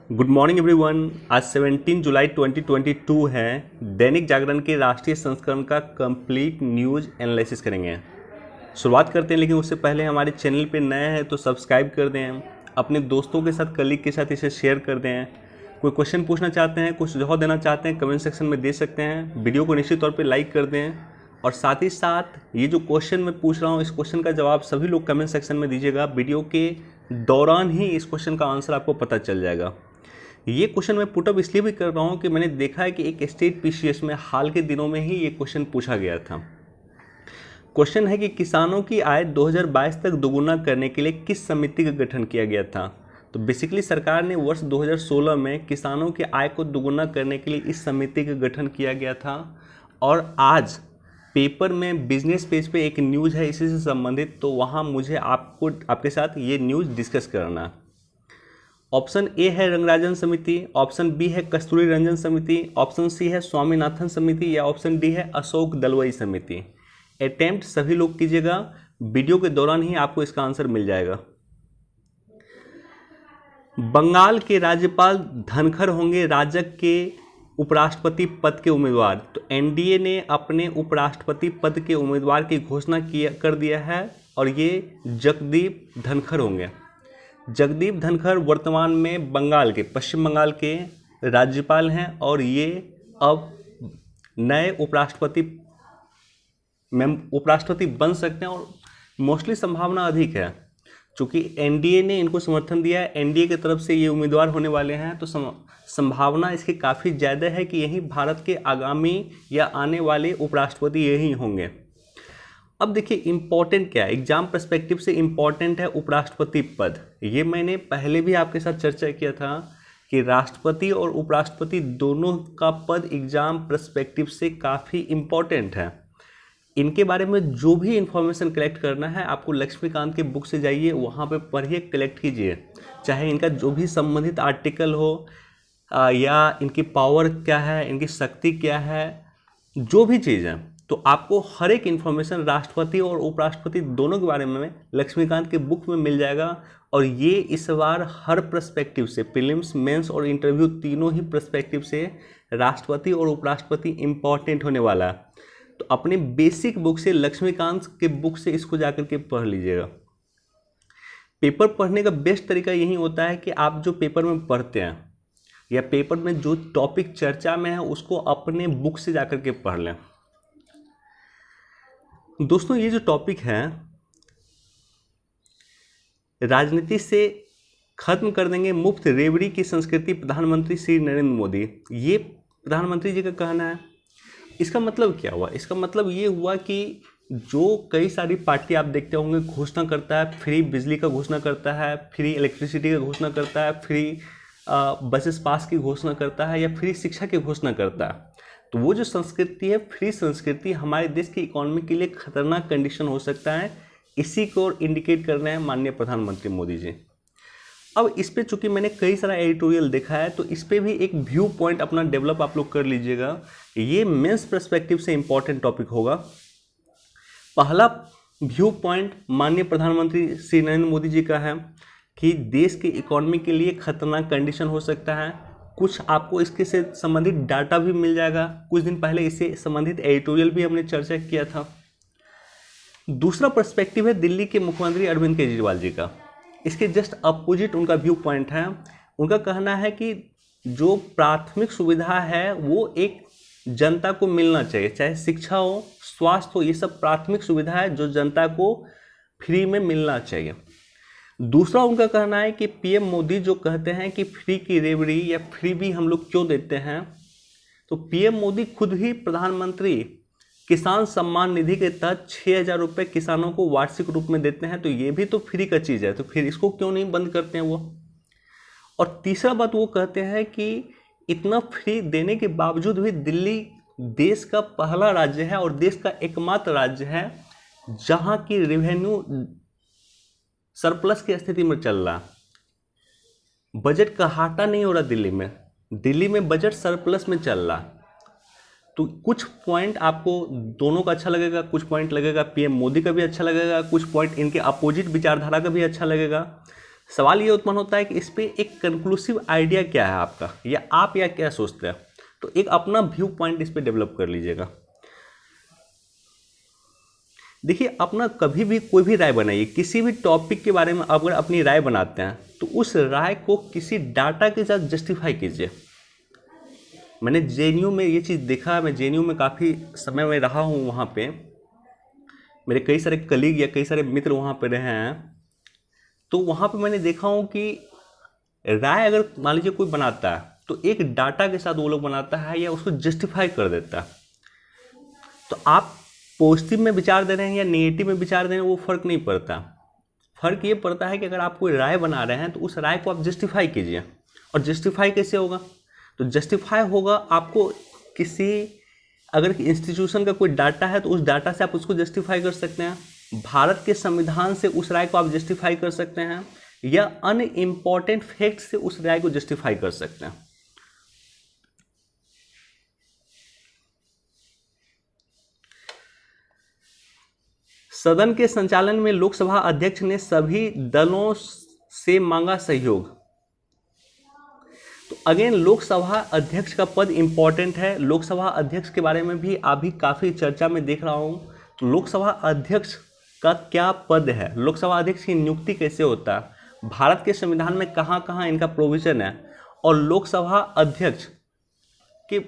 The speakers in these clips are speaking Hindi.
Good morning everyone. आज 17 जुलाई 2022 है। दैनिक जागरण के राष्ट्रीय संस्करण का कंप्लीट न्यूज़ एनालिसिस करेंगे। शुरुआत करते हैं, लेकिन उससे पहले हमारे चैनल पे नए हैं तो सब्सक्राइब कर दें, अपने दोस्तों के साथ, कलीग के साथ इसे शेयर कर दें। कोई क्वेश्चन पूछना चाहते हैं, कुछ सुझाव देना चाहते हैं, कमेंट सेक्शन में दे सकते हैं। वीडियो को निश्चित तौर पर लाइक कर दें और साथ ही साथ ये जो क्वेश्चन मैं पूछ रहा हूँ, इस क्वेश्चन का जवाब सभी लोग कमेंट सेक्शन में दीजिएगा। वीडियो के दौरान ही इस क्वेश्चन का आंसर आपको पता चल जाएगा। ये क्वेश्चन मैं पुटअप इसलिए भी कर रहा हूँ कि मैंने देखा है कि एक स्टेट पीसीएस में हाल के दिनों में ही ये क्वेश्चन पूछा गया था। क्वेश्चन है कि किसानों की आय 2022 तक दोगुना करने के लिए किस समिति का गठन किया गया था। तो बेसिकली सरकार ने वर्ष 2016 में किसानों की आय को दोगुना करने के लिए इस समिति का गठन किया गया था। और आज पेपर में बिजनेस पेज पे एक न्यूज़ है इसी से संबंधित, तो वहाँ मुझे आपके साथ ये न्यूज़ डिस्कस करना है। ऑप्शन ए है रंगराजन समिति, ऑप्शन बी है कस्तूरी रंजन समिति, ऑप्शन सी है स्वामीनाथन समिति या ऑप्शन डी है अशोक दलवई समिति। अटेम्प्ट सभी लोग कीजिएगा, वीडियो के दौरान ही आपको इसका आंसर मिल जाएगा। बंगाल के राज्यपाल धनखड़ होंगे राजग के उपराष्ट्रपति पद के उम्मीदवार। तो एनडीए ने अपने उपराष्ट्रपति पद के उम्मीदवार की घोषणा कर दिया है और ये जगदीप धनखड़ होंगे। जगदीप धनखड़ वर्तमान में पश्चिम बंगाल के राज्यपाल हैं और ये अब नए उपराष्ट्रपति बन सकते हैं और मोस्टली संभावना अधिक है। चूँकि एनडीए ने इनको समर्थन दिया है, एनडीए की तरफ से ये उम्मीदवार होने वाले हैं, तो संभावना इसकी काफ़ी ज़्यादा है कि यही भारत के आगामी या आने वाले उपराष्ट्रपति यही होंगे। अब देखिए इम्पॉर्टेंट क्या है, एग्जाम पर्सपेक्टिव से इम्पॉर्टेंट है उपराष्ट्रपति पद। ये मैंने पहले भी आपके साथ चर्चा किया था कि राष्ट्रपति और उपराष्ट्रपति दोनों का पद एग्जाम पर्सपेक्टिव से काफ़ी इम्पॉर्टेंट है। इनके बारे में जो भी इंफॉर्मेशन कलेक्ट करना है, आपको लक्ष्मीकांत के बुक से जाइए, वहाँ पे पढ़िए, कलेक्ट कीजिए। चाहे इनका जो भी संबंधित आर्टिकल हो या इनकी पावर क्या है, इनकी शक्ति क्या है, जो भी चीज़ है, तो आपको हर एक इन्फॉर्मेशन राष्ट्रपति और उपराष्ट्रपति दोनों के बारे में लक्ष्मीकांत के बुक में मिल जाएगा। और ये इस बार हर पर्सपेक्टिव से, प्रीलिम्स, मेंस और इंटरव्यू तीनों ही पर्सपेक्टिव से राष्ट्रपति और उपराष्ट्रपति इम्पॉर्टेंट होने वाला है। तो अपने बेसिक बुक से, लक्ष्मीकांत के बुक से इसको जाकर के पढ़ लीजिएगा। पेपर पढ़ने का बेस्ट तरीका यही होता है कि आप जो पेपर में पढ़ते हैं या पेपर में जो टॉपिक चर्चा में है उसको अपने बुक से जाकर के पढ़ लें। दोस्तों, ये जो टॉपिक है, राजनीति से खत्म कर देंगे मुफ्त रेवड़ी की संस्कृति, प्रधानमंत्री श्री नरेंद्र मोदी। ये प्रधानमंत्री जी का कहना है। इसका मतलब क्या हुआ? इसका मतलब ये हुआ कि जो कई सारी पार्टी आप देखते होंगे घोषणा करता है, फ्री बिजली का घोषणा करता है, फ्री इलेक्ट्रिसिटी का घोषणा करता है, फ्री बसेस पास की घोषणा करता है या फ्री शिक्षा की घोषणा करता है। तो वो जो संस्कृति है, फ्री संस्कृति, हमारे देश की इकोनॉमी के लिए खतरनाक कंडीशन हो सकता है। इसी को इंडिकेट कर रहे हैं माननीय प्रधानमंत्री मोदी जी। अब इस पे चूंकि मैंने कई सारा एडिटोरियल देखा है, तो इस पे भी एक व्यू पॉइंट अपना डेवलप आप लोग कर लीजिएगा। ये मेंस पर्सपेक्टिव से इंपॉर्टेंट टॉपिक होगा। पहला व्यू पॉइंट माननीय प्रधानमंत्री श्री नरेंद्र मोदी जी का है कि देश की इकोनॉमी के लिए खतरनाक कंडीशन हो सकता है। कुछ आपको इसके से संबंधित डाटा भी मिल जाएगा। कुछ दिन पहले इससे संबंधित एडिटोरियल भी हमने चर्चा किया था। दूसरा पर्सपेक्टिव है दिल्ली के मुख्यमंत्री अरविंद केजरीवाल जी का। इसके जस्ट अपोजिट उनका व्यू पॉइंट है। उनका कहना है कि जो प्राथमिक सुविधा है वो एक जनता को मिलना चाहिए, चाहे शिक्षा हो, स्वास्थ्य हो, ये सब प्राथमिक सुविधा है जो जनता को फ्री में मिलना चाहिए। दूसरा उनका कहना है कि पीएम मोदी जो कहते हैं कि फ्री की रेवड़ी या फ्री भी हम लोग क्यों देते हैं, तो पीएम मोदी खुद ही प्रधानमंत्री किसान सम्मान निधि के तहत 6,000 रुपये किसानों को वार्षिक रूप में देते हैं। तो ये भी तो फ्री का चीज़ है, तो फिर इसको क्यों नहीं बंद करते हैं वो। और तीसरा बात वो कहते हैं कि इतना फ्री देने के बावजूद भी दिल्ली देश का पहला राज्य है और देश का एकमात्र राज्य है जहाँ की रेवेन्यू सरप्लस की स्थिति में चल रहा। बजट का घाटा नहीं हो रहा दिल्ली में बजट सरप्लस में चल रहा। तो कुछ पॉइंट आपको दोनों का अच्छा लगेगा, कुछ पॉइंट लगेगा पीएम मोदी का भी अच्छा लगेगा, कुछ पॉइंट इनके अपोजिट विचारधारा का भी अच्छा लगेगा। सवाल ये उत्पन्न होता है कि इस पे एक कंक्लूसिव आइडिया क्या है आपका, या आप या क्या सोचते हैं। तो एक अपना व्यू पॉइंट इस पे डेवलप कर लीजिएगा। देखिए, अपना कभी भी कोई भी राय बनाइए, किसी भी टॉपिक के बारे में अगर अपनी राय बनाते हैं तो उस राय को किसी डाटा के साथ जस्टिफाई कीजिए। मैंने जेएनयू में ये चीज़ देखा है, मैं जेएनयू में काफ़ी समय में रहा हूँ, वहाँ पे मेरे कई सारे कलीग या कई सारे मित्र वहाँ पे रहे हैं। तो वहाँ पे मैंने देखा हूँ कि राय अगर मान लीजिए कोई बनाता है तो एक डाटा के साथ वो लोग बनाता है या उसको जस्टिफाई कर देता है। तो आप पॉजिटिव में विचार दे रहे हैं या नेगेटिव में विचार दे रहे हैं, वो फर्क नहीं पड़ता। फर्क ये पड़ता है कि अगर आप कोई राय बना रहे हैं तो उस राय को आप जस्टिफाई कीजिए। और जस्टिफाई कैसे होगा? तो जस्टिफाई होगा आपको किसी, अगर इंस्टीट्यूशन का कोई डाटा है तो उस डाटा से आप उसको जस्टिफाई कर सकते हैं। भारत के संविधान से उस राय को आप जस्टिफाई कर सकते हैं, या अनइम्पॉर्टेंट फैक्ट से उस राय को जस्टिफाई कर सकते हैं। सदन के संचालन में लोकसभा अध्यक्ष ने सभी दलों से मांगा सहयोग। तो अगेन, लोकसभा अध्यक्ष का पद इंपॉर्टेंट है। लोकसभा अध्यक्ष के बारे में भी अभी काफ़ी चर्चा में देख रहा हूँ। तो लोकसभा अध्यक्ष का क्या पद है, लोकसभा अध्यक्ष की नियुक्ति कैसे होता है, भारत के संविधान में कहाँ कहाँ इनका प्रोविजन है, और लोकसभा अध्यक्ष के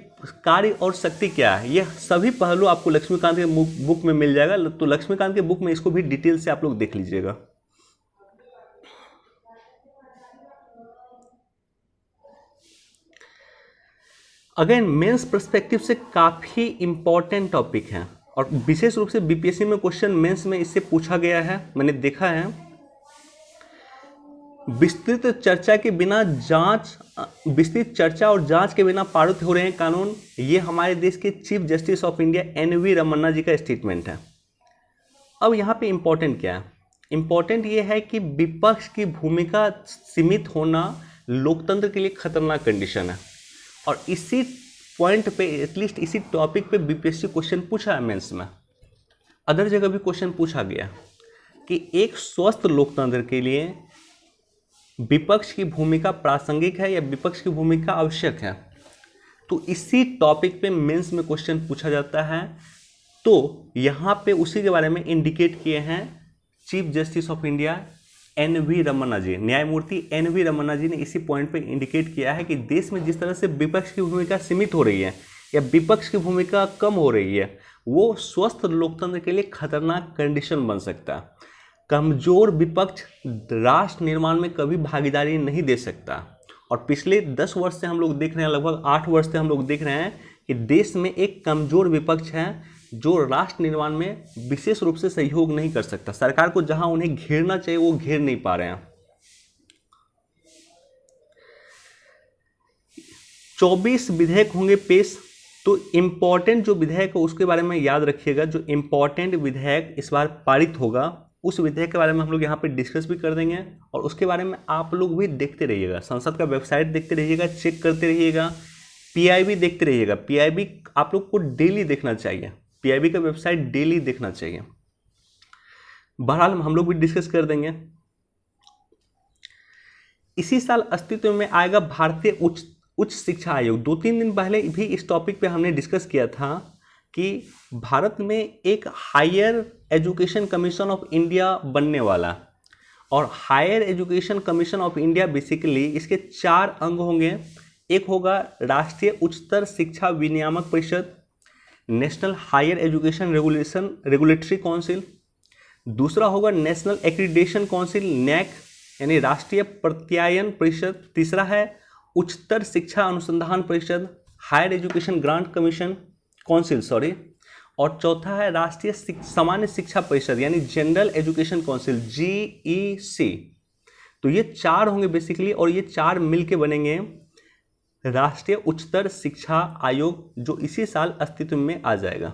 कार्य और शक्ति क्या है, ये सभी पहलू आपको लक्ष्मीकांत के बुक में मिल जाएगा। तो लक्ष्मीकांत के बुक में इसको भी डिटेल से आप लोग देख लीजिएगा। अगेन, मेंस पर्सपेक्टिव से काफ़ी इंपॉर्टेंट टॉपिक है, और विशेष रूप से बीपीएससी में क्वेश्चन मेंस में इससे पूछा गया है, मैंने देखा है। विस्तृत चर्चा और जांच के बिना पारित हो रहे हैं कानून, ये हमारे देश के chief justice of India N V. Ramana ji का स्टेटमेंट है। अब यहाँ पे इम्पोर्टेंट क्या है? इम्पोर्टेंट ये है कि विपक्ष की भूमिका सीमित होना लोकतंत्र के लिए खतरनाक कंडीशन है, और इसी पॉइंट पे, एटलीस्ट इसी टॉपिक पे बीपीएससी क्वेश्चन पूछा है मेंस में। अदर जगह भी क्वेश्चन पूछा गया कि एक स्वस्थ लोकतंत्र के लिए विपक्ष की भूमिका प्रासंगिक है या विपक्ष की भूमिका आवश्यक है। तो इसी टॉपिक पे मेंस में क्वेश्चन पूछा जाता है। तो यहाँ पे उसी के बारे में इंडिकेट किए हैं chief justice of India N V. Ramana ji, न्यायमूर्ति एन.वी. रमन्ना जी ने इसी पॉइंट पे इंडिकेट किया है कि देश में जिस तरह से विपक्ष की भूमिका सीमित हो रही है या विपक्ष की भूमिका कम हो रही है, वो स्वस्थ लोकतंत्र के लिए खतरनाक कंडीशन बन सकता है। कमजोर विपक्ष राष्ट्र निर्माण में कभी भागीदारी नहीं दे सकता। और पिछले 10 वर्ष से हम लोग देख रहे हैं, लगभग 8 वर्ष से हम लोग देख रहे हैं कि देश में एक कमजोर विपक्ष है जो राष्ट्र निर्माण में विशेष रूप से सहयोग नहीं कर सकता। सरकार को जहां उन्हें घेरना चाहिए वो घेर नहीं पा रहे हैं। 24 विधेयक होंगे पेश। तो इम्पॉर्टेंट जो विधेयक है उसके बारे में याद रखिएगा। जो इम्पॉर्टेंट विधेयक इस बार पारित होगा उस विधेयक के बारे में हम लोग यहाँ पे डिस्कस भी कर देंगे, और उसके बारे में आप लोग भी देखते रहिएगा। संसद का वेबसाइट देखते रहिएगा, चेक करते रहिएगा, पीआईबी देखते रहिएगा। पीआईबी आप लोग को डेली देखना चाहिए, पीआईबी का वेबसाइट डेली देखना चाहिए। बहरहाल हम लोग भी डिस्कस कर देंगे। इसी साल अस्तित्व में आएगा भारतीय उच्च शिक्षा आयोग। 2-3 दिन पहले भी इस टॉपिक पे हमने डिस्कस किया था कि भारत में एक higher education commission of India बनने वाला, और higher education commission of India basically इसके 4 अंग होंगे। एक होगा राष्ट्रीय उच्चतर शिक्षा विनियामक परिषद, national higher education regulatory council. दूसरा होगा नेशनल एक्रीडिटेशन काउंसिल, नैक, यानी राष्ट्रीय प्रत्यायन परिषद। तीसरा है उच्चतर शिक्षा अनुसंधान परिषद, higher education grant commission council, sorry. और चौथा है राष्ट्रीय सामान्य शिक्षा परिषद, यानी जनरल एजुकेशन काउंसिल, GEC। तो ये 4 होंगे बेसिकली, और ये 4 मिलके बनेंगे राष्ट्रीय उच्चतर शिक्षा आयोग, जो इसी साल अस्तित्व में आ जाएगा।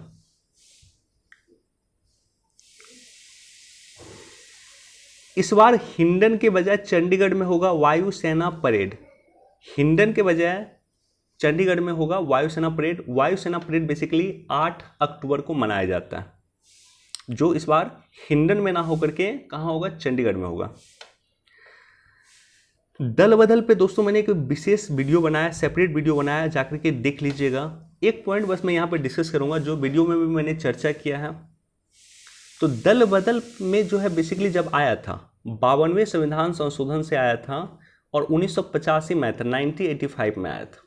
इस बार हिंडन के बजाय चंडीगढ़ में होगा वायुसेना परेड। हिंडन के बजाय चंडीगढ़ में होगा वायुसेना परेड। वायुसेना परेड बेसिकली 8 अक्टूबर को मनाया जाता है, जो इस बार हिंडन में ना होकर के कहाँ होगा, चंडीगढ़ में होगा। दल बदल पे दोस्तों मैंने एक विशेष वीडियो बनाया, सेपरेट वीडियो बनाया, जाकर के देख लीजिएगा। एक पॉइंट बस मैं यहाँ पे डिस्कस करूँगा जो वीडियो में भी मैंने चर्चा किया है। तो दल बदल में जो है बेसिकली जब आया था 52वें संविधान संशोधन से आया था और 1985 में आया था, 1985 में आया था।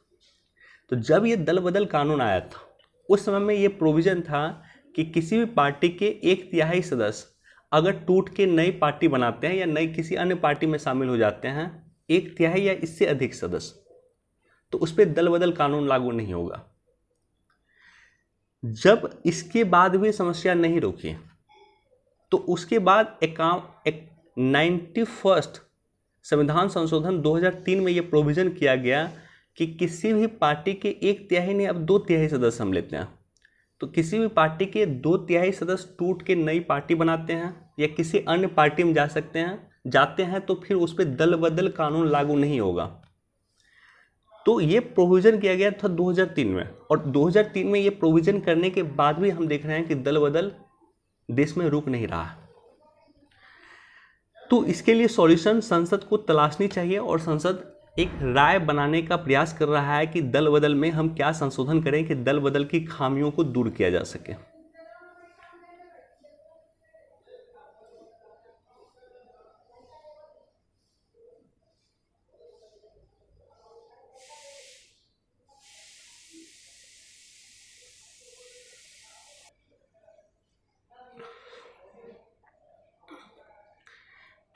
तो जब ये दल बदल कानून आया था उस समय में ये प्रोविज़न था कि किसी भी पार्टी के 1/3 सदस्य अगर टूट के नई पार्टी बनाते हैं या नई किसी अन्य पार्टी में शामिल हो जाते हैं, 1/3 या इससे अधिक सदस्य, तो उस पर दल बदल कानून लागू नहीं होगा। जब इसके बाद भी समस्या नहीं रुकी तो उसके बाद 91 संविधान संशोधन 2003 में यह प्रोविज़न किया गया कि किसी भी पार्टी के 1/3 नहीं, अब 2/3 सदस्य हम लेते हैं, तो किसी भी पार्टी के 2/3 सदस्य टूट के नई पार्टी बनाते हैं या किसी अन्य पार्टी में जाते हैं तो फिर उस पर दल बदल कानून लागू नहीं होगा। तो ये प्रोविज़न किया गया था 2003 में, और 2003 में ये प्रोविज़न करने के बाद भी हम देख रहे हैं कि दल बदल देश में रुक नहीं रहा। तो इसके लिए सॉल्यूशन संसद को तलाशनी चाहिए और संसद एक राय बनाने का प्रयास कर रहा है कि दल बदल में हम क्या संशोधन करें कि दल बदल की खामियों को दूर किया जा सके।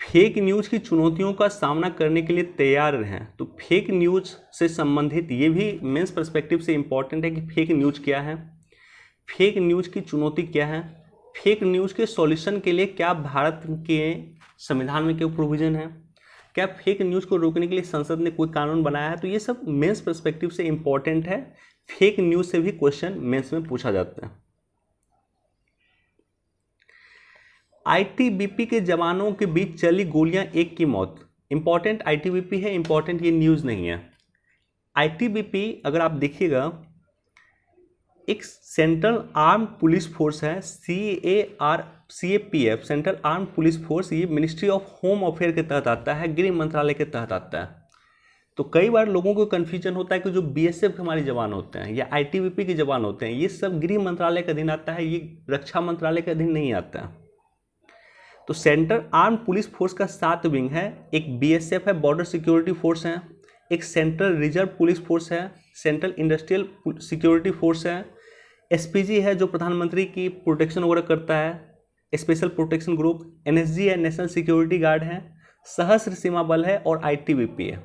फेक न्यूज़ की चुनौतियों का सामना करने के लिए तैयार रहें। तो फेक न्यूज़ से संबंधित ये भी मेंस पर्सपेक्टिव से इम्पॉर्टेंट है कि फेक न्यूज़ क्या है, फेक न्यूज़ की चुनौती क्या है, फेक न्यूज़ के सॉल्यूशन के लिए क्या भारत के संविधान में कोई प्रोविज़न है, क्या फेक न्यूज़ को रोकने के लिए संसद ने कोई कानून बनाया है। तो ये सब मेंस पर्सपेक्टिव से इम्पॉर्टेंट है। फेक न्यूज़ से भी क्वेश्चन मेंस में पूछा जाता है। आईटीबीपी के जवानों के बीच चली गोलियां, एक की मौत। इंपॉर्टेंट आईटीबीपी है, इंपॉर्टेंट ये न्यूज़ नहीं है। आईटीबीपी अगर आप देखिएगा एक सेंट्रल आर्म पुलिस फोर्स है, CAPF, central arm police force. ये मिनिस्ट्री ऑफ होम अफेयर के तहत आता है, गृह मंत्रालय के तहत आता है। तो कई बार लोगों को कन्फ्यूजन होता है कि जो BSF के हमारे जवान होते हैं या आईटीबीपी के जवान होते हैं, ये सब गृह मंत्रालय के अधीन आता है, ये रक्षा मंत्रालय के अधीन नहीं आता है। तो सेंट्रल आर्म पुलिस फोर्स का 7 विंग है। एक BSF है, बॉर्डर सिक्योरिटी फोर्स है, एक सेंट्रल रिजर्व पुलिस फोर्स है, सेंट्रल इंडस्ट्रियल सिक्योरिटी फोर्स है, SPG है जो प्रधानमंत्री की प्रोटेक्शन वगैरह करता है, स्पेशल प्रोटेक्शन ग्रुप, NSG है, नेशनल सिक्योरिटी गार्ड है, सशस्त्र सीमा बल है और ITBP है।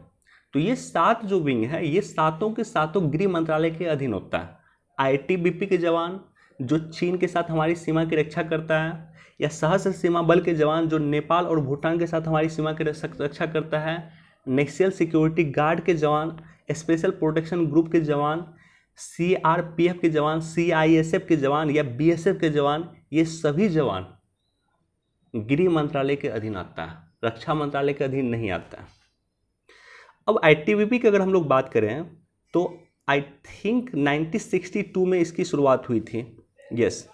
तो ये 7 जो विंग है, ये सातों के सातों गृह मंत्रालय के अधीन होता है। ITBP के जवान जो चीन के साथ हमारी सीमा की रक्षा करता है, या सशस्त्र सीमा बल के जवान जो नेपाल और भूटान के साथ हमारी सीमा की रक्षा करता है, नेशनल सिक्योरिटी गार्ड के जवान, स्पेशल प्रोटेक्शन ग्रुप के जवान, CRPF के जवान, CISF के जवान या BSF के जवान, ये सभी जवान गृह मंत्रालय के अधीन आता है, रक्षा मंत्रालय के अधीन नहीं आता है। अब ITBP की अगर हम लोग बात करें तो आई थिंक 1962 में इसकी शुरुआत हुई थी। यस,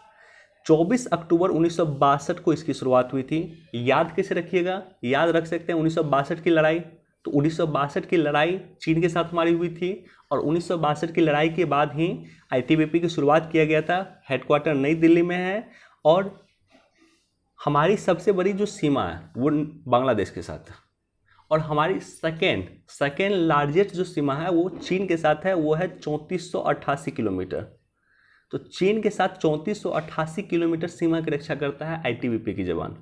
24 अक्टूबर 1962 को इसकी शुरुआत हुई थी। याद कैसे रखिएगा, याद रख सकते हैं 1962 की लड़ाई। तो 1962 की लड़ाई चीन के साथ हमारी हुई थी और 1962 की लड़ाई के बाद ही ITBP की शुरुआत किया गया था। हेडक्वार्टर नई दिल्ली में है और हमारी सबसे बड़ी जो सीमा है वो बांग्लादेश के साथ है, और हमारी सेकेंड लार्जेस्ट जो सीमा है वो चीन के साथ है, वो है 3488 किलोमीटर। तो चीन के साथ 3488 किलोमीटर सीमा की रक्षा करता है ITBP की जवान।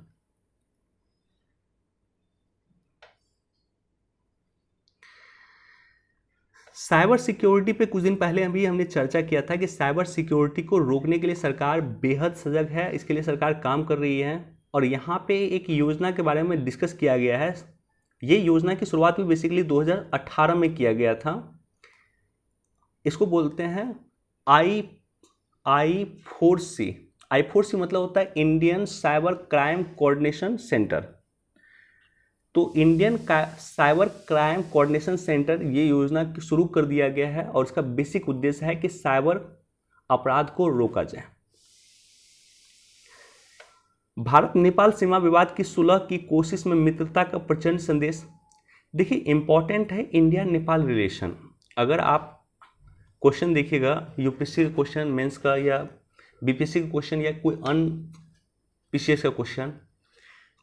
साइबर सिक्योरिटी पे कुछ दिन पहले अभी हमने चर्चा किया था कि साइबर सिक्योरिटी को रोकने के लिए सरकार बेहद सजग है, इसके लिए सरकार काम कर रही है। और यहाँ पे एक योजना के बारे में डिस्कस किया गया है। ये योजना की शुरुआत भी बेसिकली 2018 में किया गया था। इसको बोलते हैं I4C मतलब होता है Indian cyber crime coordination centre. तो Indian cyber crime coordination centre ये योजना शुरू कर दिया गया है और इसका बेसिक उद्देश्य है कि साइबर अपराध को रोका जाए। भारत नेपाल सीमा विवाद की सुलह की कोशिश में मित्रता का प्रचंड संदेश। देखिए इम्पॉर्टेंट है इंडिया नेपाल रिलेशन। अगर आप क्वेश्चन देखिएगा यूपीएससी का क्वेश्चन, मेंस का या बीपीएससी का क्वेश्चन या कोई अन्य पीसीएस का क्वेश्चन,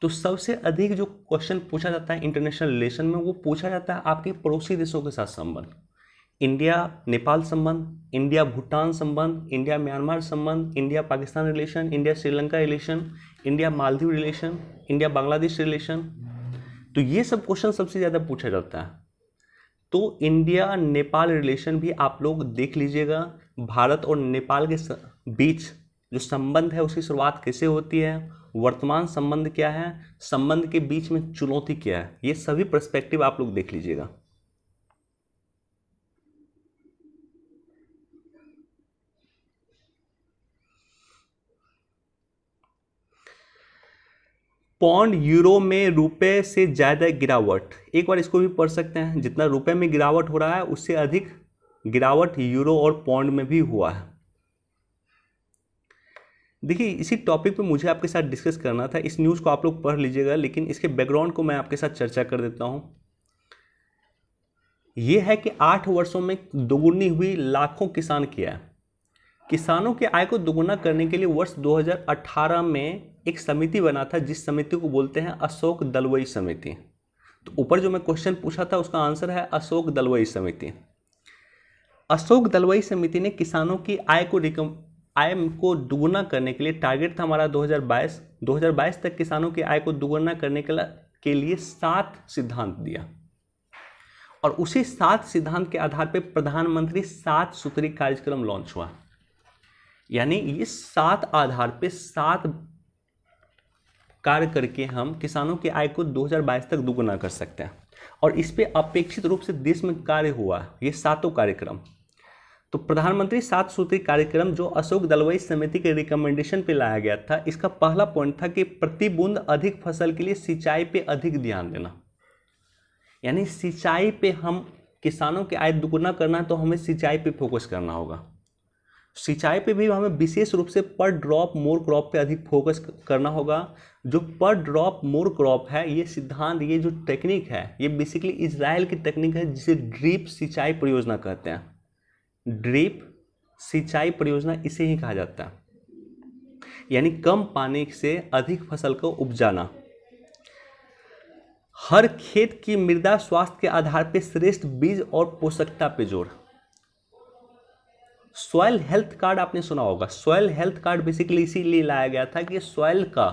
तो सबसे अधिक जो क्वेश्चन पूछा जाता है इंटरनेशनल रिलेशन में वो पूछा जाता है आपके पड़ोसी देशों के साथ संबंध। इंडिया नेपाल संबंध, इंडिया भूटान संबंध, इंडिया म्यांमार संबंध, India Pakistan relation, India Sri Lanka relation, India Maldives relation, India Bangladesh relation, तो ये सब क्वेश्चन सबसे ज़्यादा पूछा जाता है। तो इंडिया नेपाल रिलेशन भी आप लोग देख लीजिएगा। भारत और नेपाल के बीच जो संबंध है उसकी शुरुआत कैसे होती है, वर्तमान संबंध क्या है, संबंध के बीच में चुनौती क्या है, ये सभी पर्सपेक्टिव आप लोग देख लीजिएगा। पौंड यूरो में रुपए से ज़्यादा गिरावट, एक बार इसको भी पढ़ सकते हैं। जितना रुपए में गिरावट हो रहा है उससे अधिक गिरावट यूरो और पौंड में भी हुआ है। देखिए इसी टॉपिक पे मुझे आपके साथ डिस्कस करना था, इस न्यूज़ को आप लोग पढ़ लीजिएगा, लेकिन इसके बैकग्राउंड को मैं आपके साथ चर्चा कर देता हूँ। ये है कि 8 वर्षों में दोगुनी हुई, लाखों किसान किया है। किसानों के आय को दोगुना करने के लिए वर्ष 2018 में एक समिति बना था, जिस समिति को बोलते हैं अशोक दलवई समिति। तो ऊपर जो मैं क्वेश्चन पूछा था उसका आंसर है अशोक दलवई समिति। अशोक दलवई समिति ने किसानों की आय को दुगुना करने के लिए, टारगेट था हमारा 2022 तक किसानों की आय को दुगुना करने के लिए 7 सिद्धांत दिया, और उसी 7 सिद्धांत के आधार पर प्रधानमंत्री 7 सूत्री कार्यक्रम लॉन्च हुआ। यानी ये 7 आधार पे 7 कार्य करके हम किसानों की आय को 2022 तक दुगुना कर सकते हैं, और इस पे अपेक्षित रूप से देश में कार्य हुआ ये 7 कार्यक्रम। तो प्रधानमंत्री 7 सूत्री कार्यक्रम जो अशोक दलवई समिति के रिकमेंडेशन पे लाया गया था, इसका पहला पॉइंट था कि प्रति बूंद अधिक फसल के लिए सिंचाई पे अधिक ध्यान देना। यानी सिंचाई पे हम किसानों की आय दुगुना करना है तो हमें सिंचाई पे फोकस करना होगा। सिंचाई पे भी हमें विशेष रूप से पर ड्रॉप मोर क्रॉप पे अधिक फोकस करना होगा। जो पर ड्रॉप मोर क्रॉप है, ये सिद्धांत, ये जो टेक्निक है, ये बेसिकली इजराइल की टेक्निक है जिसे ड्रिप सिंचाई परियोजना कहते हैं। ड्रिप सिंचाई परियोजना इसे ही कहा जाता है, यानी कम पानी से अधिक फसल को उपजाना। हर खेत की मृदा स्वास्थ्य के आधार पर श्रेष्ठ बीज और पोषकता पे जोर। सॉइल हेल्थ कार्ड आपने सुना होगा। सॉइल हेल्थ कार्ड बेसिकली इसीलिए लाया गया था कि सॉइल का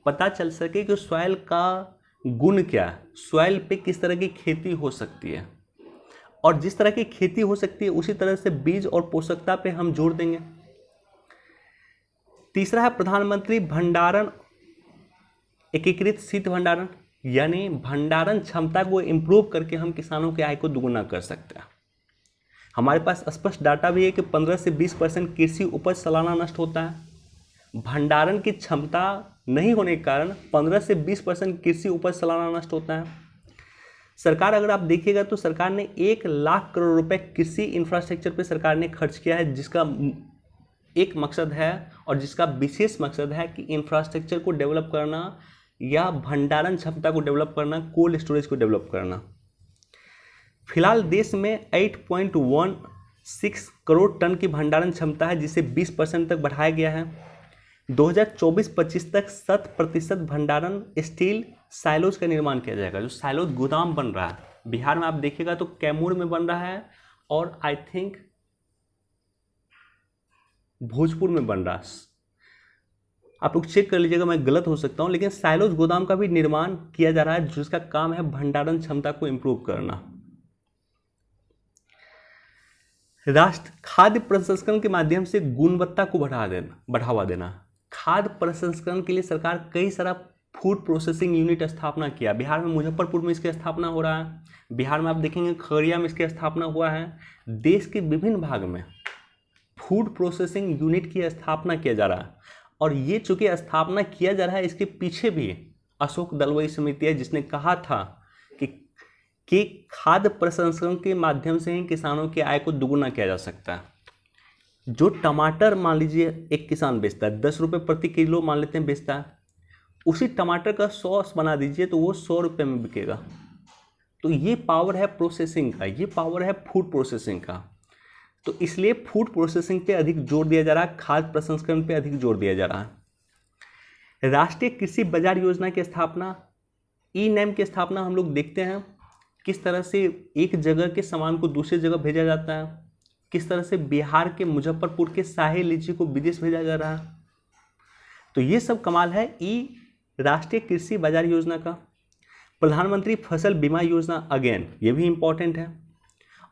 पता चल सके कि सॉइल का गुण क्या है, सॉइल पे किस तरह की खेती हो सकती है, और जिस तरह की खेती हो सकती है उसी तरह से बीज और पोषकता पे हम जोर देंगे। तीसरा है प्रधानमंत्री भंडारण एकीकृत शीत भंडारण, यानी भंडारण क्षमता को इंप्रूव करके हम किसानों की आय को दुगुना कर सकते हैं। हमारे पास स्पष्ट डाटा भी है कि 15 से 20% कृषि उपज सालाना नष्ट होता है। भंडारण की क्षमता नहीं होने के कारण 15 से 20% कृषि उपज सालाना नष्ट होता है। सरकार, अगर आप देखिएगा तो सरकार ने 1 लाख करोड़ रुपए कृषि इंफ्रास्ट्रक्चर पे सरकार ने खर्च किया है, जिसका एक मकसद है और जिसका विशेष मकसद है कि इंफ्रास्ट्रक्चर को डेवलप करना या भंडारण क्षमता को डेवलप करना, कोल्ड स्टोरेज को डेवलप करना। फिलहाल देश में 8.16 करोड़ टन की भंडारण क्षमता है, जिसे 20% तक बढ़ाया गया है। 2024-25 तक 100% भंडारण स्टील साइलोज का निर्माण किया जाएगा। जो साइलोज गोदाम बन रहा है बिहार में, आप देखिएगा तो कैमूर में बन रहा है और आई थिंक भोजपुर में बन रहा है। आप लोग चेक कर लीजिएगा, मैं गलत हो सकता हूं, लेकिन साइलोज गोदाम का भी निर्माण किया जा रहा है जिसका काम है भंडारण क्षमता को इंप्रूव करना। राष्ट्र खाद्य प्रसंस्करण के माध्यम से गुणवत्ता को बढ़ावा देना। खाद्य प्रसंस्करण के लिए सरकार कई सारा फूड प्रोसेसिंग यूनिट स्थापना किया। बिहार में मुजफ्फरपुर में इसकी स्थापना हो रहा है, बिहार में आप देखेंगे खगड़िया में इसकी स्थापना हुआ है। देश के विभिन्न भाग में फूड प्रोसेसिंग यूनिट की स्थापना किया जा रहा है, और ये चूंकि स्थापना किया जा रहा है, इसके पीछे भी अशोक दलवई समिति है जिसने कहा था कि खाद्य प्रसंस्करण के माध्यम से ही किसानों की आय को दुगुना किया जा सकता है। जो टमाटर मान लीजिए एक किसान बेचता है 10 रुपये प्रति किलो मान लेते हैं बेचता है, उसी टमाटर का सॉस बना दीजिए तो वो 100 रुपये में बिकेगा। तो ये पावर है प्रोसेसिंग का, ये पावर है फूड प्रोसेसिंग का। तो इसलिए फूड प्रोसेसिंग पे अधिक जोर दिया जा रहा है, खाद्य प्रसंस्करण पे अधिक जोर दिया जा रहा है। राष्ट्रीय कृषि बाजार योजना की स्थापना, ई नैम की स्थापना हम लोग देखते हैं किस तरह से एक जगह के सामान को दूसरी जगह भेजा जाता है, किस तरह से बिहार के मुजफ्फरपुर के शाही लीची को विदेश भेजा जा रहा है। तो ये सब कमाल है ई राष्ट्रीय कृषि बाजार योजना का। प्रधानमंत्री फसल बीमा योजना, अगेन ये भी इम्पोर्टेंट है।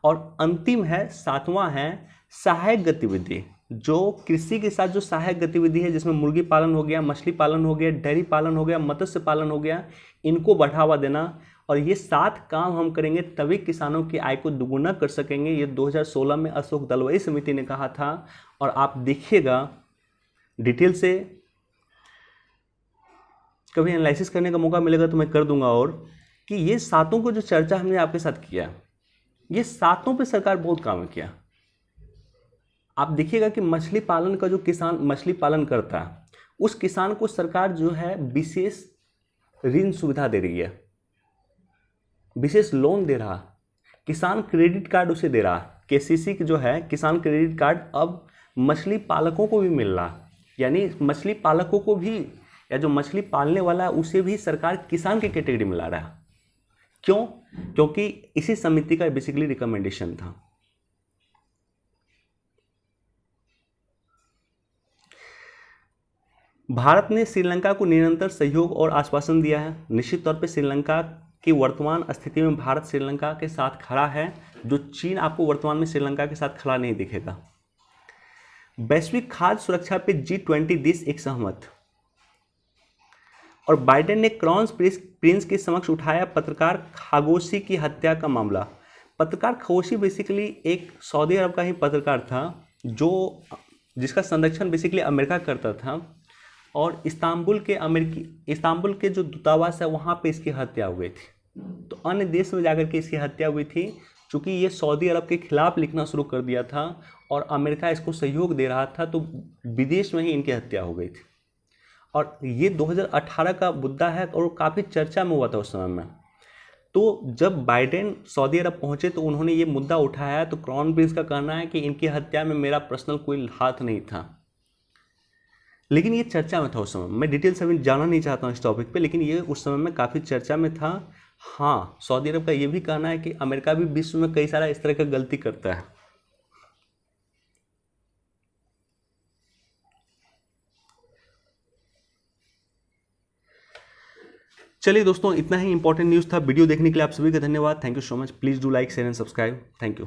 और अंतिम है, 7वां है सहायक गतिविधि, जो कृषि के साथ जो सहायक गतिविधि है, जिसमें मुर्गी पालन हो गया, मछली पालन हो गया, डेयरी पालन हो गया, मत्स्य पालन हो गया, इनको बढ़ावा देना। और ये 7 काम हम करेंगे तभी किसानों की आय को दुगुना कर सकेंगे। ये 2016 में अशोक दलवाई समिति ने कहा था। और आप देखिएगा डिटेल से, कभी एनालिसिस करने का मौका मिलेगा तो मैं कर दूंगा। और कि ये 7 को जो चर्चा हमने आपके साथ किया, ये 7 पे सरकार बहुत काम किया। आप देखिएगा कि मछली पालन का जो किसान मछली पालन करता है, उस किसान को सरकार जो है विशेष ऋण सुविधा दे रही है, विशेष लोन दे रहा, किसान क्रेडिट कार्ड उसे दे रहा। केसीसी जो है किसान क्रेडिट कार्ड अब मछली पालकों को भी मिल रहा, यानी मछली पालकों को भी, या जो मछली पालने वाला है उसे भी सरकार किसान के कैटेगरी में ला रहा है। क्यों? क्योंकि इसी समिति का बेसिकली रिकमेंडेशन था। भारत ने श्रीलंका को निरंतर सहयोग और आश्वासन दिया है। निश्चित तौर पे श्रीलंका की वर्तमान स्थिति में भारत श्रीलंका के साथ खड़ा है, जो चीन आपको वर्तमान में श्रीलंका के साथ खड़ा नहीं दिखेगा। वैश्विक खाद्य सुरक्षा पे G20 देश एक सहमत। और बाइडेन ने क्राउन प्रिंस के समक्ष उठाया पत्रकार खागोशी की हत्या का मामला। पत्रकार खागोशी बेसिकली एक सऊदी अरब का ही पत्रकार था, जिसका संरक्षण बेसिकली अमेरिका करता था। और इस्तांबुल के जो दूतावास है वहाँ पे इसकी हत्या हुई थी। तो अन्य देश में जाकर के इसकी हत्या हुई थी, चूँकि ये सऊदी अरब के खिलाफ लिखना शुरू कर दिया था और अमेरिका इसको सहयोग दे रहा था, तो विदेश में ही इनकी हत्या हो गई थी। और ये 2018 का मुद्दा है और काफ़ी चर्चा में हुआ था उस समय में। तो जब बाइडेन सऊदी अरब पहुँचे तो उन्होंने ये मुद्दा उठाया। तो क्राउन प्रिंस का कहना है कि इनकी हत्या में मेरा पर्सनल कोई हाथ नहीं था, लेकिन ये चर्चा में था उस समय। मैं डिटेल से अभी जाना नहीं चाहता हूँ इस टॉपिक पे, लेकिन ये उस समय में काफ़ी चर्चा में था। हाँ, सऊदी अरब का ये भी कहना है कि अमेरिका भी विश्व में कई सारा इस तरह का गलती करता है। चलिए दोस्तों, इतना ही इंपॉर्टेंट न्यूज़ था। वीडियो देखने के लिए आप सभी का धन्यवाद। Thank you so much. Please do like, share and subscribe. Thank you.